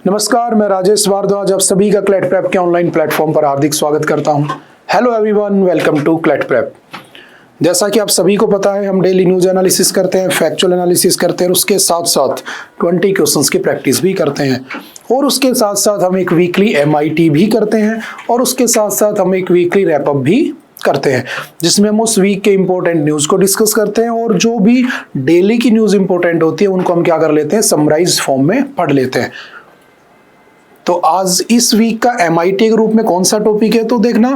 नमस्कार, मैं राजेश भारद्वाज आप सभी का क्लैट प्रेप के ऑनलाइन प्लेटफॉर्म पर हार्दिक स्वागत करता हूं। Hello everyone, welcome to CLAT prep. जैसा कि आप सभी को पता है, हम डेली न्यूज एनालिसिस करते हैं, फैक्चुअल एनालिसिस करते हैं और उसके साथ साथ 20 क्वेश्चंस की प्रैक्टिस भी करते हैं। और उसके साथ साथ हम एक वीकली MIT भी करते हैं और उसके साथ साथ हम एक वीकली रैपअप भी करते हैं, जिसमें हम उस वीक के इंपॉर्टेंट न्यूज़ को डिस्कस करते हैं और जो भी डेली की न्यूज़ इंपॉर्टेंट होती है उनको हम क्या कर लेते हैं, समराइज फॉर्म में पढ़ लेते हैं। तो आज इस वीक का MIT के रूप में कौन सा टॉपिक है, तो देखना,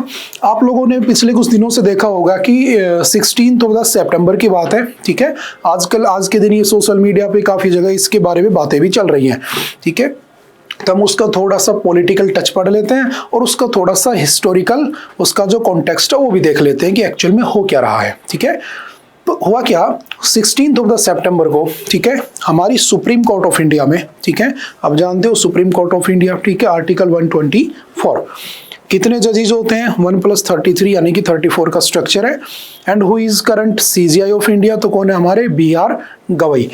आप लोगों ने पिछले कुछ दिनों से देखा होगा कि 16 सितंबर की बात है, ठीक है। आजकल आज के दिन ये सोशल मीडिया पे काफ़ी जगह इसके बारे में बातें भी चल रही हैं, ठीक है। तो हम उसका थोड़ा सा पॉलिटिकल टच पढ़ लेते हैं और उसका थोड़ा सा हिस्टोरिकल, उसका जो कॉन्टेक्स्ट है वो भी देख लेते हैं कि एक्चुअल में हो क्या रहा है, ठीक है। तो हुआ क्या, 16 सितंबर को, ठीक है, हमारी सुप्रीम कोर्ट ऑफ इंडिया में, ठीक है, आप जानते हो सुप्रीम कोर्ट ऑफ इंडिया, ठीक है, आर्टिकल 124, कितने जजेस होते हैं, 1+33 यानी कि 34 का स्ट्रक्चर है। And who is current CJI of India, तो कौन है, हमारे BR गवई।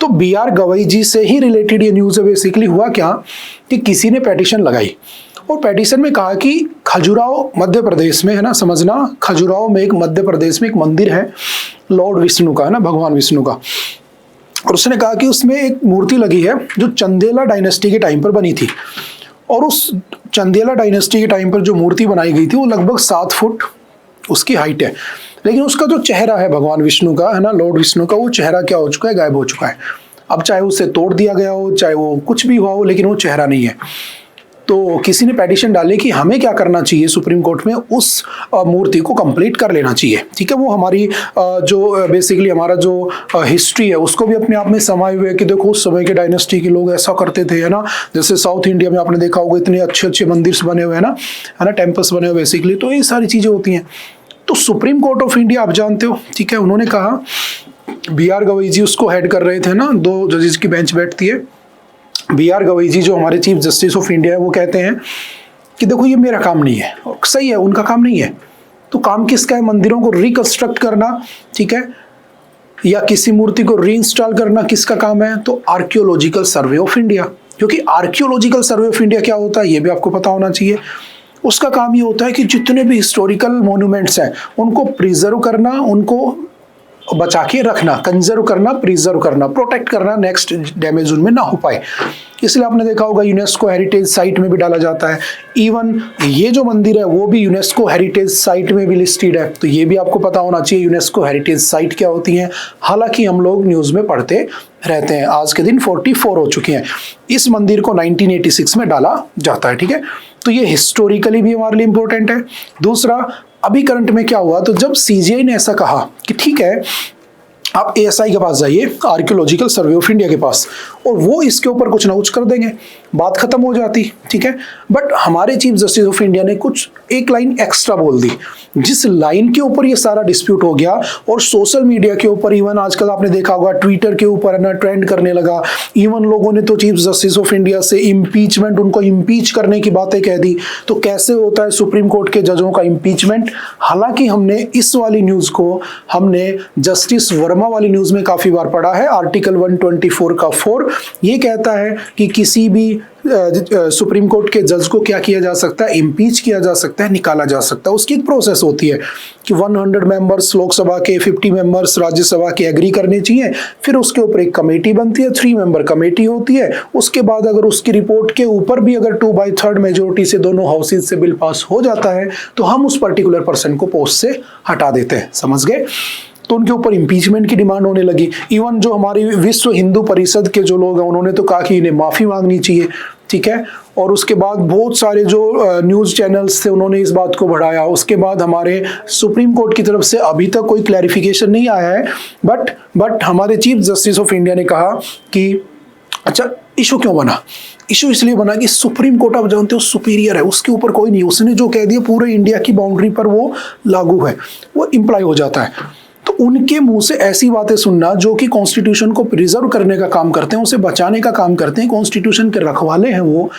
तो BR गवई जी से ही रिलेटेड ये न्यूज़ है। बेसिकली हुआ क्या कि किसी ने पेटिशन लगाई और पेटिशन में कहा कि खजुराहो मध्य प्रदेश में है ना, समझना, खजुराहो में एक मध्य प्रदेश में एक मंदिर है लॉर्ड विष्णु का, है ना, भगवान विष्णु का। और उसने कहा कि उसमें एक मूर्ति लगी है जो चंदेला डायनेस्टी के टाइम पर बनी थी। और उस चंदेला डायनेस्टी के टाइम पर जो मूर्ति बनाई गई थी वो लगभग 7 फुट उसकी हाइट है, लेकिन उसका जो चेहरा है भगवान विष्णु का, है ना, लॉर्ड विष्णु का, वो चेहरा क्या हो चुका है, गायब हो चुका है। अब चाहे उसे तोड़ दिया गया हो, चाहे वो कुछ भी हुआ हो, लेकिन वो चेहरा नहीं है। तो किसी ने पेटिशन डाले कि हमें क्या करना चाहिए, सुप्रीम कोर्ट में उस मूर्ति को कंप्लीट कर लेना चाहिए, ठीक है। वो हमारी जो बेसिकली हमारा जो हिस्ट्री है उसको भी अपने आप में समाये हुए है कि देखो उस समय के डायनेस्टी के लोग ऐसा करते थे, है ना। जैसे साउथ इंडिया में आपने देखा होगा इतने अच्छे अच्छे मंदिर बने हुए हैं ना, है ना, टेम्पल्स बने हुए बेसिकली। तो ये सारी चीज़ें होती हैं। तो सुप्रीम कोर्ट ऑफ इंडिया आप जानते हो, ठीक है, उन्होंने कहा, BR गवई जी उसको हेड कर रहे थे ना, 2 जजेस की बेंच बैठती है। BR गवई जी जो हमारे चीफ जस्टिस ऑफ इंडिया है, वो कहते हैं कि देखो ये मेरा काम नहीं है। और सही है, उनका काम नहीं है। तो काम किसका है, मंदिरों को रिकंस्ट्रक्ट करना, ठीक है, या किसी मूर्ति को रीइंस्टॉल करना किसका काम है, तो आर्कियोलॉजिकल सर्वे ऑफ इंडिया। क्योंकि आर्कियोलॉजिकल सर्वे ऑफ इंडिया क्या होता है ये भी आपको पता होना चाहिए। उसका काम ये होता है कि जितने भी हिस्टोरिकल मोन्यूमेंट्स हैं उनको प्रिजर्व करना, उनको बचा के रखना, कंजर्व करना, प्रिजर्व करना, प्रोटेक्ट करना, नेक्स्ट डैमेज उनमें ना हो पाए। इसलिए आपने देखा होगा यूनेस्को हेरिटेज साइट में भी डाला जाता है। इवन ये जो मंदिर है वो भी यूनेस्को हेरिटेज साइट में भी लिस्टेड है। तो ये भी आपको पता होना चाहिए यूनेस्को हेरिटेज साइट क्या होती है। हालांकि हम लोग न्यूज़ में पढ़ते रहते हैं। आज के दिन 44 हो चुके हैं। इस मंदिर को 1986 में डाला जाता है, ठीक है। तो ये हिस्टोरिकली भी हमारे लिए इंपॉर्टेंट है। दूसरा, अभी करंट में क्या हुआ, तो जब CJI ने ऐसा कहा कि ठीक है आप ASI के पास जाइए, आर्कियोलॉजिकल सर्वे ऑफ इंडिया के पास, और वो इसके ऊपर कुछ ना कुछ कर देंगे, बात खत्म हो जाती, ठीक है। बट हमारे चीफ जस्टिस ऑफ इंडिया ने कुछ एक लाइन एक्स्ट्रा बोल दी, जिस लाइन के ऊपर ये सारा डिस्प्यूट हो गया और सोशल मीडिया के ऊपर, इवन आजकल आपने देखा होगा ट्विटर के ऊपर है ना, ट्रेंड करने लगा। इवन लोगों ने तो चीफ जस्टिस ऑफ इंडिया से इम्पीचमेंट, उनको इम्पीच करने की बातें कह दी। तो कैसे होता है सुप्रीम कोर्ट के जजों का इम्पीचमेंट। हालांकि हमने इस वाली न्यूज को हमने जस्टिस वर्मा वाली न्यूज में काफी बार पढ़ा है। आर्टिकल 124 का 4 ये कहता है कि किसी भी सुप्रीम कोर्ट के जज को क्या किया जा सकता है, इम्पीच किया जा सकता है, निकाला जा सकता है। उसकी एक प्रोसेस होती है कि 100 मेंबर्स लोकसभा के, 50 मेंबर्स राज्यसभा के एग्री करने चाहिए। फिर उसके ऊपर एक कमेटी बनती है, 3 मेंबर कमेटी होती है। उसके बाद अगर उसकी रिपोर्ट के ऊपर भी अगर 2/3 मेजोरिटी से दोनों हाउसेज से बिल पास हो जाता है तो हम उस पर्टिकुलर पर्सन को पोस्ट से हटा देते हैं, समझ गए। तो उनके ऊपर इम्पीचमेंट की डिमांड होने लगी। इवन जो हमारी विश्व हिंदू परिषद के जो लोग हैं उन्होंने तो कहा कि इन्हें माफ़ी मांगनी चाहिए, ठीक है। और उसके बाद बहुत सारे जो न्यूज़ चैनल्स थे उन्होंने इस बात को बढ़ाया। उसके बाद हमारे सुप्रीम कोर्ट की तरफ से अभी तक कोई क्लैरिफिकेशन नहीं आया है, बट हमारे चीफ जस्टिस ऑफ इंडिया ने कहा कि अच्छा, इशू क्यों बना, इशू इसलिए बना कि सुप्रीम कोर्ट आप जानते हो सुपीरियर है, उसके ऊपर कोई नहीं, उसने जो कह दिया पूरे इंडिया की बाउंड्री पर वो लागू है, वो इम्प्लाई हो जाता है। तो उनके मुंह से ऐसी बातें सुनना जो कि कॉन्स्टिट्यूशन को प्रिजर्व करने का काम करते हैं, उसे बचाने का काम करते हैं, कॉन्स्टिट्यूशन के रखवाले हैं वो,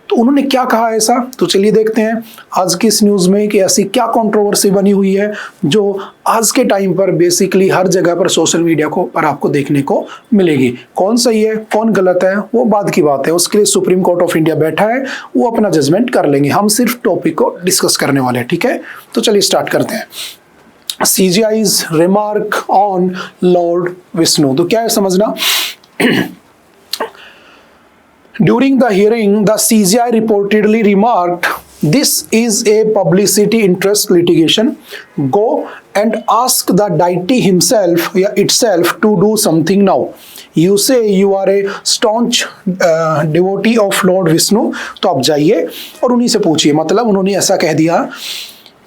तो उन्होंने क्या कहा ऐसा, तो चलिए देखते हैं आज की इस न्यूज़ में कि ऐसी क्या कंट्रोवर्सी बनी हुई है जो आज के टाइम पर बेसिकली हर जगह पर सोशल मीडिया को पर आपको देखने को मिलेगी। कौन सही है कौन गलत है वो बाद की बात है, उसके लिए सुप्रीम कोर्ट ऑफ इंडिया बैठा है, वो अपना जजमेंट कर लेंगे, हम सिर्फ टॉपिक को डिस्कस करने वाले हैं। ठीक है, तो चलिए स्टार्ट करते हैं। CGI's remark on Lord Vishnu, तो क्या है समझना। During the hearing, the CGI reportedly remarked, "This is a publicity interest litigation. Go and ask the deity himself या itself to do something now. You say you are a staunch devotee of Lord Vishnu." तो आप जाइए और उन्हीं से पूछिए, मतलब उन्होंने ऐसा कह दिया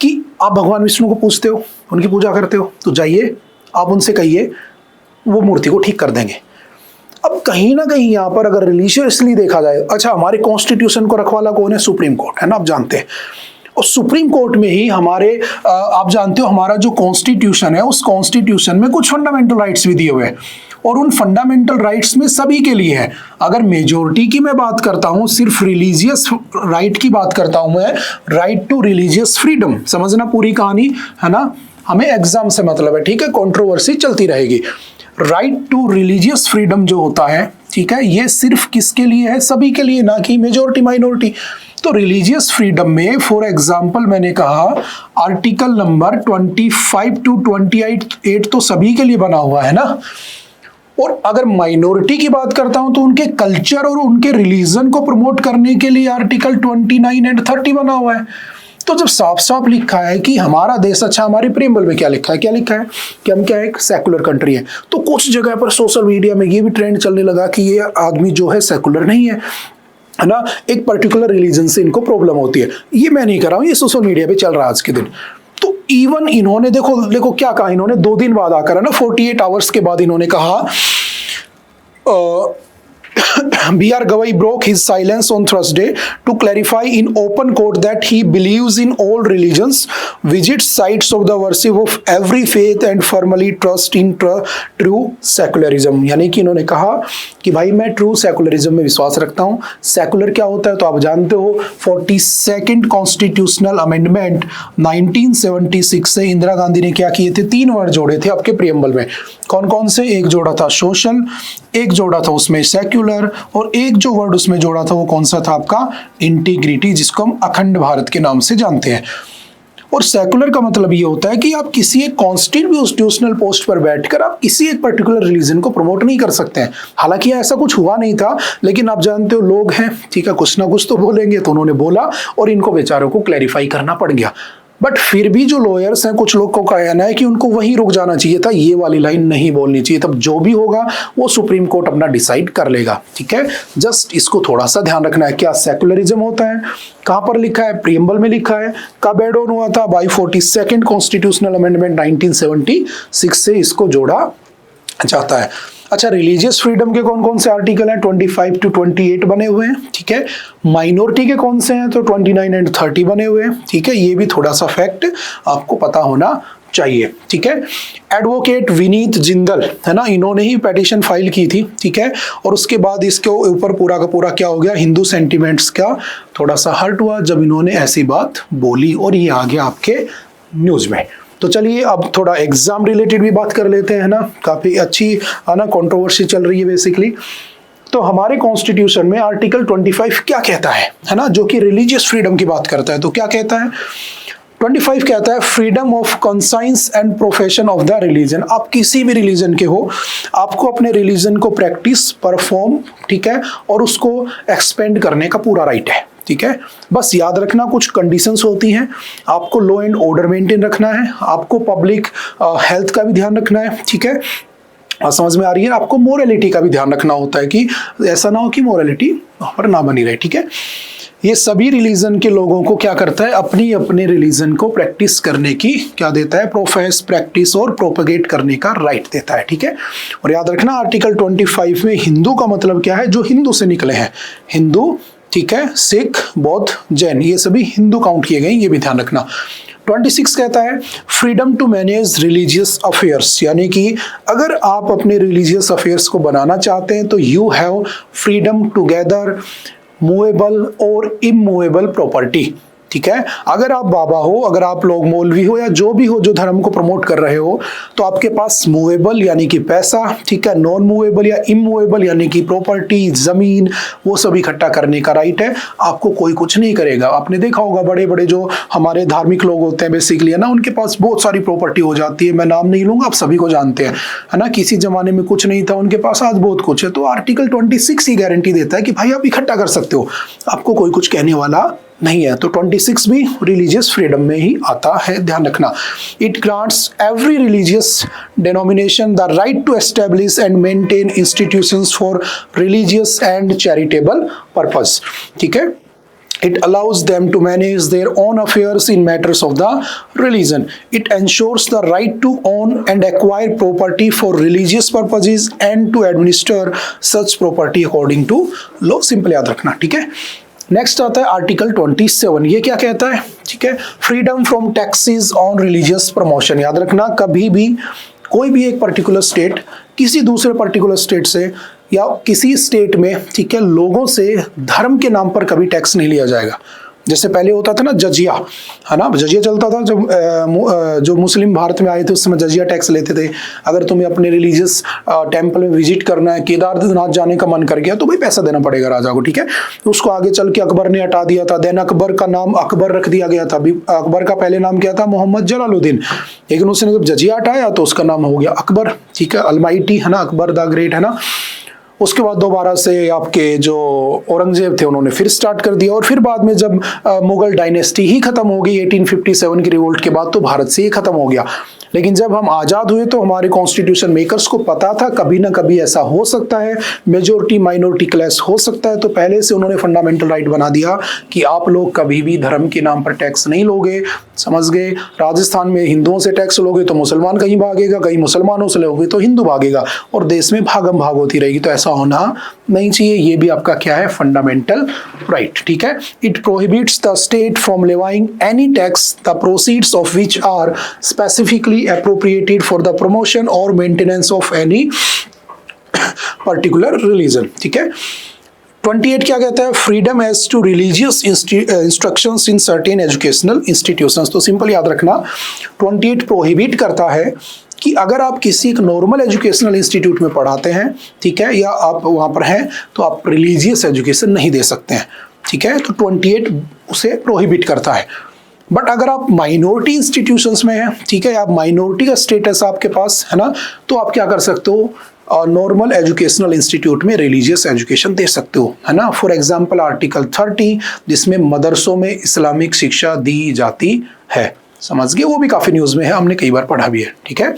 कि आप भगवान विष्णु को पूछते हो, उनकी पूजा करते हो, तो जाइए आप उनसे कहिए, वो मूर्ति को ठीक कर देंगे। अब कहीं ना कहीं यहाँ पर अगर रिलीजियसली देखा जाए, अच्छा हमारे कॉन्स्टिट्यूशन को रखवाला कौन है, सुप्रीम कोर्ट है ना, आप जानते हैं। और सुप्रीम कोर्ट में ही हमारे आप जानते हो हमारा जो कॉन्स्टिट्यूशन है, उस कॉन्स्टिट्यूशन में कुछ फंडामेंटल राइट्स भी दिए हुए हैं, और उन फंडामेंटल राइट्स में सभी के लिए है। अगर मेजोरिटी की मैं बात करता हूं, सिर्फ रिलीजियस राइट की बात करता हूं मैं, राइट टू रिलीजियस फ्रीडम, समझना पूरी कहानी है ना, हमें एग्जाम से मतलब है, ठीक है, कंट्रोवर्सी चलती रहेगी। राइट टू रिलीजियस फ्रीडम जो होता है, ठीक है, ये सिर्फ किसके लिए है, सभी के लिए, ना कि मेजोरिटी माइनॉरिटी। तो रिलीजियस फ्रीडम में फॉर एग्जांपल मैंने कहा आर्टिकल नंबर 25 टू 28 तो सभी के लिए बना हुआ है ना। और अगर माइनॉरिटी की बात करता हूं तो उनके कल्चर और उनके रिलीजन को प्रमोट करने के लिए आर्टिकल 29 एंड 30 बना हुआ है। तो जब साफ साफ लिखा है कि हमारा देश, अच्छा हमारे प्रीएम्बल में क्या लिखा है, क्या लिखा है कि हम क्या एक सेकुलर कंट्री है, तो कुछ जगह पर सोशल मीडिया में ये भी ट्रेंड चलने लगा कि ये आदमी जो है सेकुलर नहीं है ना, एक पर्टिकुलर रिलीजन से इनको प्रॉब्लम होती है। ये मैं नहीं कर रहा हूं, ये सोशल मीडिया पे चल रहा है आज के दिन। तो इवन इन्होंने देखो क्या कहा, इन्होंने 2 दिन बाद आकर है ना, 48 आवर्स के बाद इन्होंने कहा B.R. Gavai broke his silence on Thursday to clarify in open court that he believes in all religions, visits sites of the worship of every faith and firmly trusts in true secularism। यानी कि इन्होंने कहा कि भाई मैं true secularism में विश्वास रखता हूँ। सेकुलर क्या होता है तो आप जानते हो, 42nd कॉन्स्टिट्यूशनल अमेंडमेंट 1976 से इंदिरा गांधी ने क्या किए थे, 3 वर्ड जोड़े थे आपके प्रीएम्बल में। कौन कौन से, एक जोड़ा था सोशल, एक जोड़ा था उसमें सेक्युलर, और एक जो वर्ड उसमें जोड़ा था वो कौन सा था आपका, इंटीग्रिटी, जिसको हम अखंड भारत के नाम से जानते हैं। और सेकुलर का मतलब ये होता है कि आप किसी एक कॉन्स्टिट्यूशनल पोस्ट पर बैठकर आप किसी एक पर्टिकुलर रिलीजन को प्रमोट नहीं कर सकते हैं। हालांकि ऐसा कुछ हुआ नहीं था, लेकिन आप जानते हो लोग हैं, ठीक है, कुछ ना कुछ तो बोलेंगे, तो उन्होंने बोला और इनको बेचारों को क्लैरिफाई करना पड़ गया। बट फिर भी जो लॉयर्स हैं, कुछ लोग को कहना है कि उनको वहीं रुक जाना चाहिए था, ये वाली लाइन नहीं बोलनी चाहिए। तब जो भी होगा वो सुप्रीम कोर्ट अपना डिसाइड कर लेगा, ठीक है। जस्ट इसको थोड़ा सा ध्यान रखना है। क्या सेकुलरिज्म होता है, कहां पर लिखा है, प्रीएम्बल में लिखा है, कब एड ऑन हुआ था, बाय 42nd कॉन्स्टिट्यूशनल अमेंडमेंट 1976 से इसको जोड़ा जाता है। अच्छा, रिलीजियस फ्रीडम के कौन कौन से आर्टिकल हैं, 25 टू 28 बने हुए हैं, ठीक है। माइनॉरिटी के कौन से हैं, तो 29 एंड 30 बने हुए हैं, ठीक है। ये भी थोड़ा सा फैक्ट आपको पता होना चाहिए, ठीक है। एडवोकेट विनीत जिंदल है ना, इन्होंने ही पेटिशन फाइल की थी, ठीक है। और उसके बाद इसके ऊपर पूरा का पूरा क्या हो गया, हिंदू सेंटिमेंट्स का थोड़ा सा हर्ट हुआ जब इन्होंने ऐसी बात बोली, और ये आ गया आपके न्यूज में। तो चलिए अब थोड़ा एग्जाम रिलेटेड भी बात कर लेते हैं ना, काफी अच्छी है ना, कंट्रोवर्सी चल रही है बेसिकली। तो हमारे कॉन्स्टिट्यूशन में आर्टिकल 25 क्या कहता है ना, जो कि रिलीजियस फ्रीडम की बात करता है। तो क्या कहता है, 25 कहता है freedom of conscience and profession of the religion. आप किसी भी रिलीजन के हो, आपको अपने रिलीजन को प्रैक्टिस, परफॉर्म, ठीक है, और उसको एक्सपेंड करने का पूरा राइट है, ठीक है। बस याद रखना कुछ कंडीशंस होती हैं, आपको लॉ एंड ऑर्डर मेंटेन रखना है, आपको पब्लिक हेल्थ का भी ध्यान रखना है, ठीक है। समझ में आ रही है, आपको मोरालिटी का भी ध्यान रखना होता है कि ऐसा ना हो कि मोरालिटी वहां पर ना बनी रहे, ठीक है। ये सभी रिलीजन के लोगों को क्या करता है, अपनी अपने रिलीजन को प्रैक्टिस करने की क्या देता है, प्रोफेस, प्रैक्टिस और प्रोपेगेट करने का राइट देता है, ठीक है। और याद रखना आर्टिकल 25 में हिंदू का मतलब क्या है, जो हिंदू से निकले हैं, हिंदू, ठीक है, सिख, बौद्ध, जैन, ये सभी हिंदू काउंट किए गए, ये भी ध्यान रखना। 26 कहता है freedom to manage religious affairs, यानी कि अगर आप अपने रिलीजियस अफेयर्स को बनाना चाहते हैं तो you have freedom to gather movable और इमूवेबल प्रॉपर्टी। ठीक है, अगर आप बाबा हो, अगर आप लोग मौलवी हो या जो भी हो जो धर्म को प्रमोट कर रहे हो, तो आपके पास मूवेबल यानी कि पैसा, ठीक है, नॉन मूवेबल या इमूवेबल यानी कि प्रॉपर्टी, जमीन, वो सब इकट्ठा करने का राइट है। आपको कोई कुछ नहीं करेगा। आपने देखा होगा बड़े बड़े जो हमारे धार्मिक लोग होते हैं बेसिकली, है ना, उनके पास बहुत सारी प्रॉपर्टी हो जाती है। मैं नाम नहीं लूंगा, आप सभी को जानते हैं, है ना। किसी जमाने में कुछ नहीं था, उनके पास आज बहुत कुछ है। तो आर्टिकल 26 ही गारंटी देता है कि भाई आप इकट्ठा कर सकते हो, आपको कोई कुछ कहने वाला नहीं है। तो 26 भी रिलीजियस फ्रीडम में ही आता है, ध्यान रखना। It grants every religious denomination the right to establish and maintain institutions for religious and charitable purpose. ठीक है, it allows them to manage their own affairs in matters of the religion. It ensures the right to own and acquire property for religious purposes and to administer such property according to law. Simple याद रखना, ठीक है। Next आता है article 27। ये क्या कहता है? ठीक है, freedom from taxes on religious promotion. याद रखना, कभी भी कोई भी एक पर्टिकुलर स्टेट किसी दूसरे पर्टिकुलर स्टेट से या किसी स्टेट में, ठीक है, लोगों से धर्म के नाम पर कभी टैक्स नहीं लिया जाएगा। जैसे पहले होता था ना जजिया, है ना, जजिया चलता था। जब जो मुस्लिम भारत में आए थे उस समय जजिया टैक्स लेते थे। अगर तुम्हें अपने रिलीजियस टेम्पल में विजिट करना है, केदारनाथ जाने का मन कर गया, तो भाई पैसा देना पड़ेगा राजा को, ठीक है। उसको आगे चल के अकबर ने हटा दिया था। देन अकबर का नाम अकबर रख दिया गया था। अकबर का पहले नाम क्या था? मोहम्मद जलालुद्दीन। लेकिन उसने जब जजिया हटाया तो उसका नाम हो गया अकबर, ठीक है, अलमाइटी, है ना, अकबर द ग्रेट, है ना। उसके बाद दोबारा से आपके जो औरंगजेब थे उन्होंने फिर स्टार्ट कर दिया। और फिर बाद में जब मुगल डायनेस्टी ही खत्म हो गई 1857 की रिवोल्ट के बाद, तो भारत से ही खत्म हो गया। लेकिन जब हम आज़ाद हुए तो हमारे कॉन्स्टिट्यूशन मेकर्स को पता था कभी ना कभी ऐसा हो सकता है, मेजोरिटी माइनॉरिटी क्लैश हो सकता है। तो पहले से उन्होंने फंडामेंटल राइट बना दिया कि आप लोग कभी भी धर्म के नाम पर टैक्स नहीं लोगे, समझ गए। राजस्थान में हिंदुओं से टैक्स लोगे तो मुसलमान कहीं भागेगा, कहीं मुसलमानों से लोगे तो हिंदू भागेगा, और देश में भागम भाग होती रहेगी। तो ऐसा होना नहीं चाहिए। ये भी आपका क्या है? फंडामेंटल राइट, ठीक है। It prohibits the state from levying any tax the proceeds of which are specifically appropriated for the promotion or maintenance of any particular religion, ठीक है। 28 क्या कहता है? Freedom as to religious instructions in certain educational institutions. तो simple याद रखना, 28 prohibit करता है कि अगर आप किसी एक नॉर्मल एजुकेशनल इंस्टीट्यूट में पढ़ाते हैं, ठीक है, या आप वहाँ पर हैं, तो आप रिलीजियस एजुकेशन नहीं दे सकते हैं, ठीक है। तो 28 उसे प्रोहिबिट करता है। बट अगर आप माइनॉरिटी इंस्टीट्यूशंस में हैं, ठीक है, आप माइनॉरिटी का स्टेटस आपके पास है ना, तो आप क्या कर सकते हो? नॉर्मल एजुकेशनल इंस्टीट्यूट में रिलीजियस एजुकेशन दे सकते हो, है ना। फॉर एग्जांपल आर्टिकल 30 जिसमें मदरसों में इस्लामिक शिक्षा दी जाती है, समझ गए। वो भी काफी न्यूज में है, हमने कई बार पढ़ा भी है, ठीक है।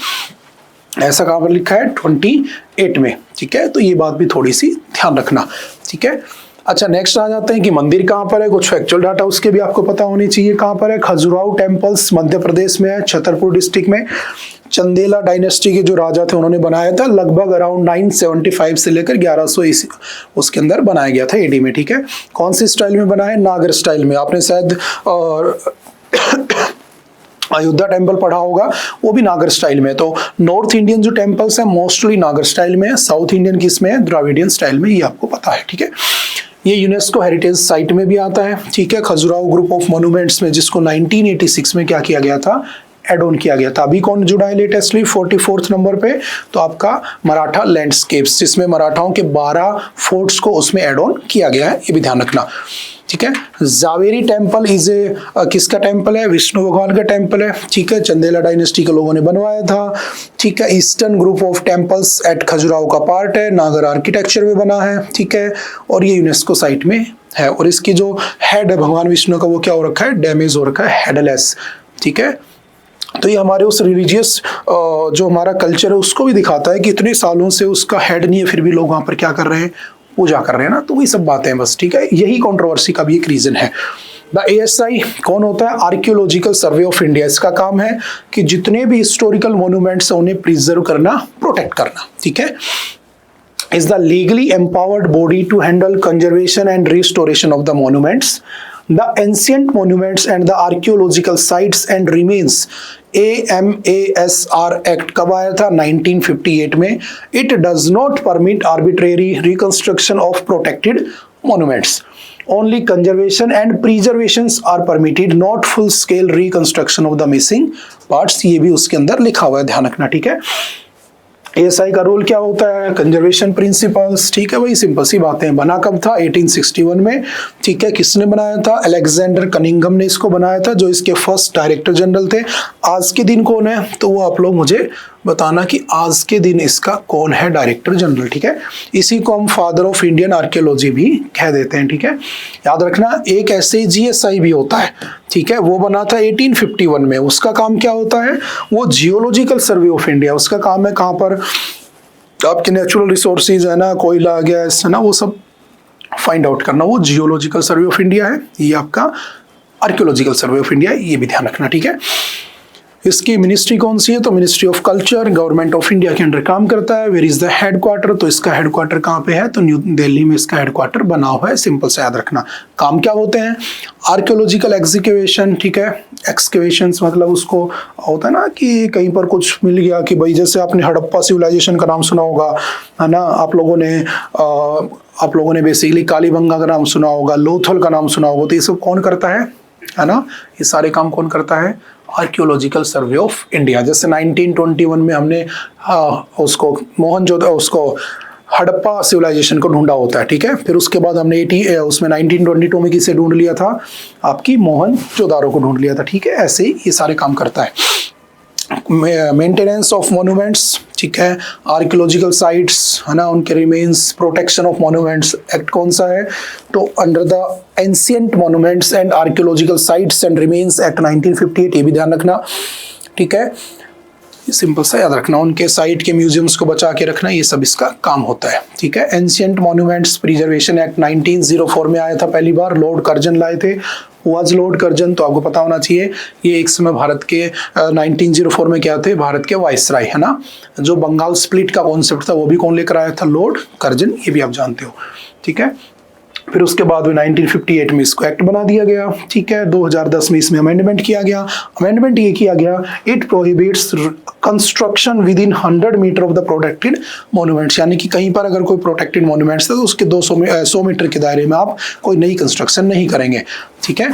ऐसा कहाँ पर लिखा है? 28 में, ठीक है। तो ये बात भी थोड़ी सी ध्यान रखना, ठीक है। अच्छा, नेक्स्ट आ जाते हैं कि मंदिर कहाँ पर है। कुछ फैक्चुअल डाटा उसके भी आपको पता होनी चाहिए। कहाँ पर है? खजुराहो टेम्पल्स मध्य प्रदेश में है, छतरपुर डिस्ट्रिक्ट में। चंदेला डायनेस्टी के जो राजा थे उन्होंने बनाया था, लगभग अराउंड 975 से लेकर 1100 ईस्वी उसके अंदर बनाया गया था, एडी में, ठीक है। कौन सी स्टाइल में बना है? नागर स्टाइल में। आपने शायद अयोध्या टेम्पल पढ़ा होगा, वो भी नागर स्टाइल में। तो नॉर्थ इंडियन जो टेम्पल्स है मोस्टली नागर स्टाइल में है, साउथ इंडियन किसमें है? द्राविडियन स्टाइल में, ये आपको पता है, ठीक है। ये यूनेस्को हेरिटेज साइट में भी आता है, ठीक है। खजुराहो ग्रुप ऑफ मॉन्यूमेंट्स में, जिसको 1986 में क्या किया गया था? एड ऑन किया गया था। अभी कौन जुड़ा है लेटेस्टली 44th नंबर पे? तो आपका मराठा लैंडस्केप्स, जिसमें मराठाओं के 12 फोर्ट्स को उसमें एड ऑन किया गया है, ये भी ध्यान रखना, ठीक है। जावेरी टेम्पल इज ए किसका टेम्पल है? विष्णु भगवान का टेम्पल है, ठीक है। चंदेला डायनेस्टी के लोगों ने बनवाया था, ठीक है। Eastern group of temples at Khajuraho का पार्ट है, नागर आर्किटेक्चर में बना है, ठीक है। और ये यूनेस्को साइट में है। और इसकी जो हेड है भगवान विष्णु का, वो क्या हो रखा है? डैमेज हो रखा है, हेडलेस, ठीक है। तो ये हमारे उस रिलीजियस जो हमारा कल्चर है उसको भी दिखाता है कि इतने सालों से उसका हेड नहीं है, फिर भी लोग वहाँ पर क्या कर रहे हैं? पूजा कर रहे हैं ना। तो वही सब बातें हैं बस, ठीक है। यही कंट्रोवर्सी का भी एक रीजन है। द ASI कौन होता है? Archaeological survey of India. इसका काम है कि जितने भी हिस्टोरिकल मोन्यूमेंट्स हैं उन्हें प्रिजर्व करना, प्रोटेक्ट करना, ठीक है। Is the legally empowered body to handle conservation and restoration of the monuments, the ancient monuments and the archaeological sites and remains। AMASR act कब आया था? 1958 में। It does not permit arbitrary reconstruction of protected monuments। Only conservation and preservation are permitted, not full scale reconstruction of the missing parts. ये भी उसके अंदर लिखा हुआ है, ध्यान रखना, ठीक है। एएसआई का रोल क्या होता है, कंजर्वेशन प्रिंसिपल्स, ठीक है भाई, सिंपल सी बातें। बना कब था, 1861 में, ठीक है। किसने बनाया था, अलेक्जेंडर कनिंघम ने इसको बनाया था, जो इसके फर्स्ट डायरेक्टर जनरल थे। आज के दिन कौन है, तो वो आप लोग मुझे बताना कि आज के दिन इसका कौन है डायरेक्टर जनरल, ठीक है। इसी को हम फादर ऑफ इंडियन आर्कियोलॉजी भी कह देते हैं, ठीक है। याद रखना, एक ऐसे जीएसआई भी होता है, ठीक है, वो बना था 1851 में। उसका काम क्या होता है, वो जियोलॉजिकल सर्वे ऑफ इंडिया, उसका काम है कहाँ पर, आपके नेचुरल रिसोर्सेज है ना, कोयला, गैस है ना, वो सब फाइंड आउट करना, वो जियोलॉजिकल सर्वे ऑफ इंडिया है। ये आपका आर्कियोलॉजिकल सर्वे ऑफ इंडिया है, ये भी ध्यान रखना, ठीक है। इसकी मिनिस्ट्री कौन सी है, तो ministry of culture, government of India के अंडर काम करता है। वेयर इज द हेडक्वार्टर, तो इसका हेडक्वार्टर कहाँ पे है, तो न्यू दिल्ली में इसका हेडक्वार्टर बना हुआ है। सिंपल से याद रखना। काम क्या होते हैं, आर्कियोलॉजिकल एक्सकेवेशन, ठीक है। एक्सकेवेशंस मतलब उसको होता है ना कि कहीं पर कुछ मिल गया, कि भाई जैसे आपने हड़प्पा सिविलाइजेशन का नाम सुना होगा, है ना, आप लोगों ने बेसिकली कालीबंगा का नाम सुना होगा, लोथल का नाम सुना होगा। तो ये सब कौन करता है ना, ये सारे काम कौन करता है, आर्कियोलॉजिकल सर्वे ऑफ इंडिया। जैसे 1921 में हमने उसको उसको हड़प्पा सिविलाइजेशन को ढूंढा होता है, ठीक है। फिर उसके बाद हमने उसमें 1922 में किसे ढूंढ लिया था, आपकी मोहनजोदारो को ढूंढ लिया था, ठीक है। ऐसे ही ये सारे काम करता है। मेंटेनेंस ऑफ मॉन्यूमेंट्स, ठीक है, आर्कियोलॉजिकल साइट्स, है ना, उनके remains, protection of monuments act कौन सा है, तो under the ancient monuments and archaeological sites and remains act 1958, ये भी ध्यान रखना, ठीक है। सिंपल सा याद रखना, उनके साइट के म्यूजियम्स को बचा के रखना, ये सब इसका काम होता है, ठीक है। एंशिएंट मॉन्यूमेंट्स प्रिजर्वेशन एक्ट 1904 में आया था, पहली बार लॉर्ड कर्जन लाए थे। वाज लॉर्ड कर्जन, तो आपको पता होना चाहिए, ये एक समय भारत के 1904 में क्या थे, भारत के वाइसराय, है ना। जो बंगाल स्प्लिट का कॉन्सेप्ट था वो भी कौन लेकर आया था, लॉर्ड कर्जन, ये भी आप जानते हो, ठीक है। फिर उसके बाद में 1958 में इसको एक्ट बना दिया गया, ठीक है। 2010 में इसमें अमेंडमेंट किया गया। अमेंडमेंट ये किया गया, it prohibits construction within 100 metre of the protected monuments, यानी कि कहीं पर अगर कोई प्रोटेक्टेड मॉन्यूमेंट्स है तो उसके 100 मीटर के दायरे में आप कोई नई कंस्ट्रक्शन नहीं करेंगे, ठीक है।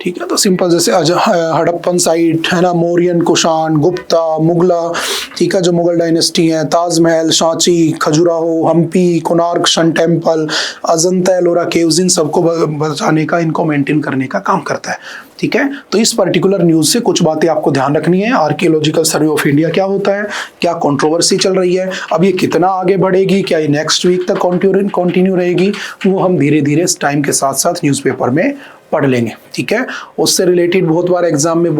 ठीक है, तो सिंपल जैसे हड़प्पन साइट है ना, मौर्यन, कुषाण, गुप्ता, मुगला, ठीक है, जो मुगल डायनेस्टी है, Taj Mahal, Sanchi, Khajuraho, Hampi, Konark sun temple, Ajanta Ellora caves, इन सबको बचाने का, इनको मेंटेन करने का काम करता है, ठीक है। तो इस पर्टिकुलर न्यूज से कुछ बातें आपको ध्यान रखनी है। आर्कियोलॉजिकल सर्वे ऑफ इंडिया क्या होता है, क्या कंट्रोवर्सी चल रही है, अब ये कितना आगे बढ़ेगी, क्या ये नेक्स्ट वीक तक कंटिन्यू रहेगी, वो हम धीरे धीरे टाइम के साथ साथ न्यूज़पेपर में पढ़ लेंगे, ठीक है। उससे रिलेटेड बहुत बार एग्जाम में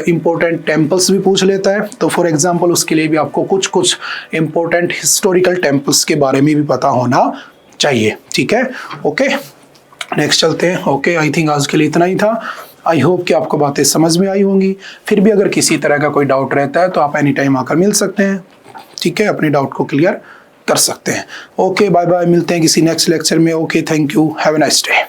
इंपॉर्टेंट टेम्पल्स भी पूछ लेता है, तो फॉर एग्जांपल उसके लिए भी आपको कुछ इंपॉर्टेंट हिस्टोरिकल टेम्पल्स के बारे में भी पता होना चाहिए, ठीक है। ओके, नेक्स्ट चलते हैं। ओके, आई थिंक आज के लिए इतना ही था। आई होप कि आपको बातें समझ में आई होंगी। फिर भी अगर किसी तरह का कोई डाउट रहता है तो आप एनी टाइम आकर मिल सकते हैं, ठीक है, अपने डाउट को क्लियर कर सकते हैं। ओके, बाय बाय, मिलते हैं किसी नेक्स्ट लेक्चर में। Okay, thank you, have a nice day.